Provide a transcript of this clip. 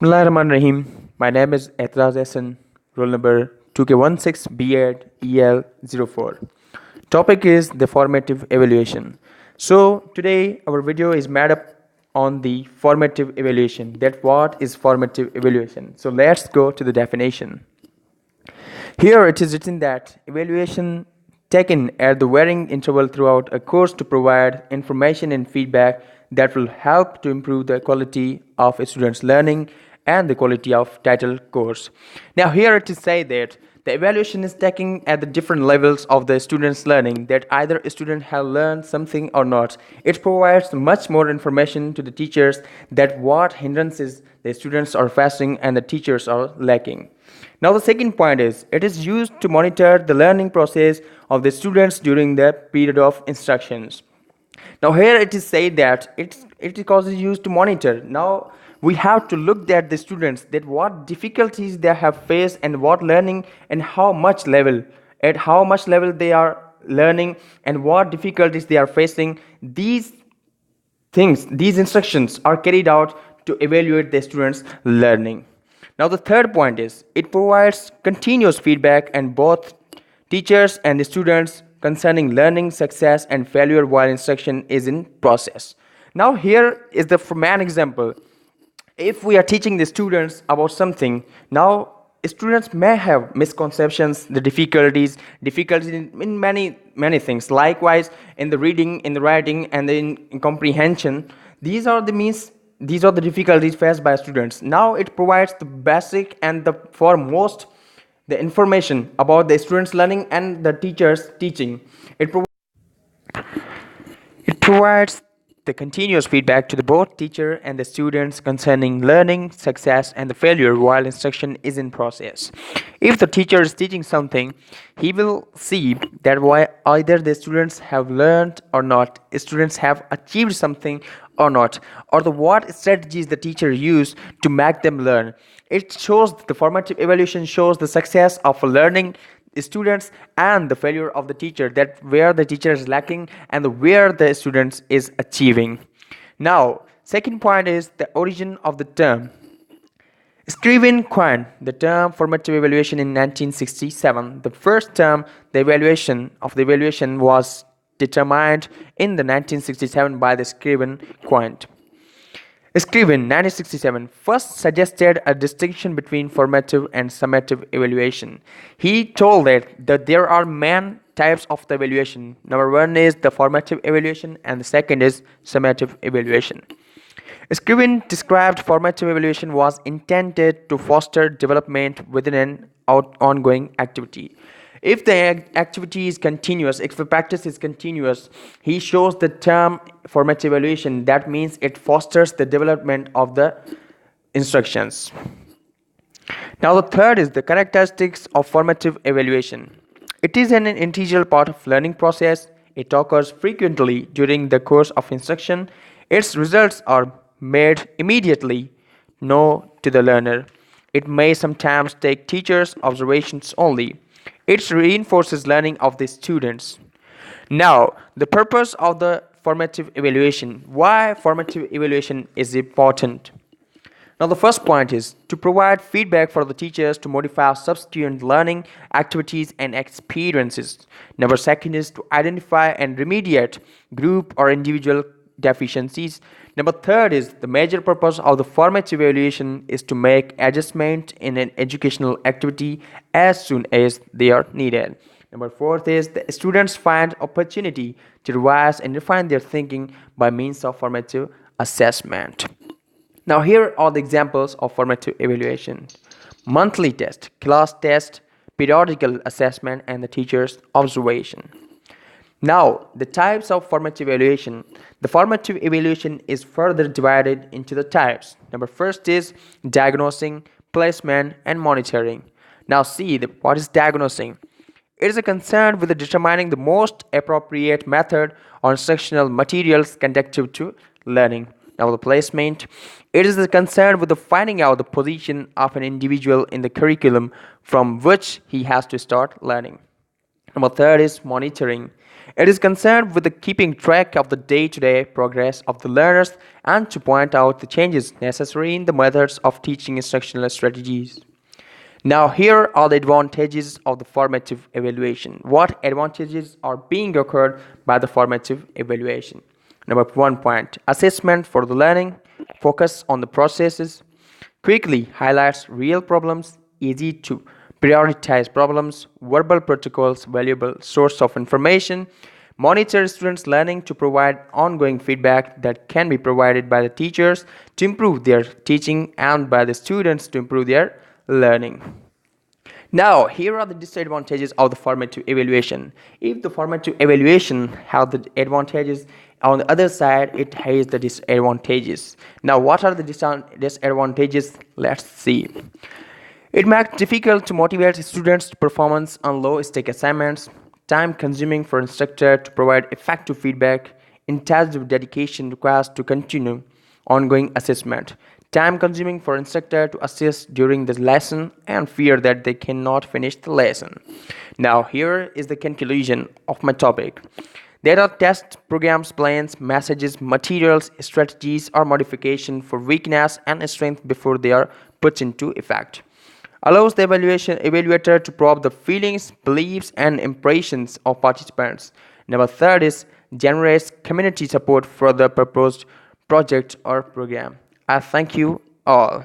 Bismillahirrahmanirrahim. My name is Atizaz Ahsan, roll number 2K16 B.Ed EL04. Topic is the formative evaluation. So today our video is made up on the formative evaluation. That what is formative evaluation? So let's go to the definition. Here it is written that evaluation taken at the varying interval throughout a course to provide information and feedback that will help to improve the quality of a student's learning and the quality of title course. Now here it is said that the evaluation is taken at the different levels of the student's learning, that either a student have learned something or not. It provides much more information to the teachers that what hindrances the students are facing and the teachers are lacking. Now the second point is it is used to monitor the learning process of the students during the period of instructions. Now here it is said that it is used to monitor. Now we have to look at the students, that what difficulties they have faced and what learning and how much level, at how much level they are learning and what difficulties they are facing. These instructions are carried out to evaluate the students' learning. Now the third point is it provides continuous feedback and both teachers and the students concerning learning success and failure while instruction is in process. Now here is the man example. If we are teaching the students about something, now students may have misconceptions, the difficulties in many things. Likewise, in the reading, in the writing, and in comprehension, these are the difficulties faced by students. Now it provides the basic and the foremost the information about the students learning and the teachers teaching. It provides the continuous feedback to the both teacher and the students concerning learning, success, and the failure while instruction is in process. If the teacher is teaching something, he will see that why either the students have learned or not, students have achieved something or not, or the what strategies the teacher used to make them learn. It shows the formative evaluation shows the success of learning students and the failure of the teacher, that where the teacher is lacking and where the students is achieving. Now second point is the origin of the term. Scriven coined the term formative evaluation in 1967. The first term, the evaluation was determined in the 1967 by the Scriven coined. Scriven, 1967, first suggested a distinction between formative and summative evaluation. He told that there are main types of the evaluation. Number one is the formative evaluation, and the second is summative evaluation. Scriven described formative evaluation was intended to foster development within an ongoing activity. If the activity is continuous, if the practice is continuous, he shows the term formative evaluation. That means it fosters the development of the instructions. Now the third is the characteristics of formative evaluation. It is an integral part of learning process. It occurs frequently during the course of instruction. Its results are made immediately known to the learner. It may sometimes take teachers' observations only. It reinforces learning of the students. Now, the purpose of the formative evaluation. Why formative evaluation is important? Now, the first point is to provide feedback for the teachers to modify subsequent learning activities and experiences. Number second is to identify and remediate group or individual deficiencies. Number third is the major purpose of the formative evaluation is to make adjustment in an educational activity as soon as they are needed. Number fourth is the students find opportunity to revise and refine their thinking by means of formative assessment. Now here are the examples of formative evaluation: monthly test, class test, periodical assessment, and the teacher's observation. Now, the types of formative evaluation. The formative evaluation is further divided into the types. Number first is diagnosing, placement, and monitoring. Now, see what is diagnosing. It is a concern with determining the most appropriate method or instructional materials conducive to learning. Now, the placement. It is a concern with finding out the position of an individual in the curriculum from which he has to start learning. Number third is monitoring. It is concerned with the keeping track of the day-to-day progress of the learners and to point out the changes necessary in the methods of teaching instructional strategies. Now, here are the advantages of the formative evaluation. What advantages are being occurred by the formative evaluation? Number 1 point, assessment for the learning, focus on the processes, quickly highlights real problems, easy to prioritize problems, verbal protocols, valuable source of information, monitor students' learning to provide ongoing feedback that can be provided by the teachers to improve their teaching and by the students to improve their learning. Now, here are the disadvantages of the formative evaluation. If the formative evaluation has the advantages, on the other side, it has the disadvantages. Now, what are the disadvantages? Let's see. It makes it difficult to motivate students to performance on low-stake assignments, time consuming for instructor to provide effective feedback, intensive dedication requires to continue ongoing assessment, time consuming for instructor to assist during the lesson and fear that they cannot finish the lesson. Now here is the conclusion of my topic. There are test programs, plans, messages, materials, strategies or modification for weakness and strength before they are put into effect. Allows the evaluator to probe the feelings, beliefs, and impressions of participants. Number third is generates community support for the proposed project or program. I thank you all.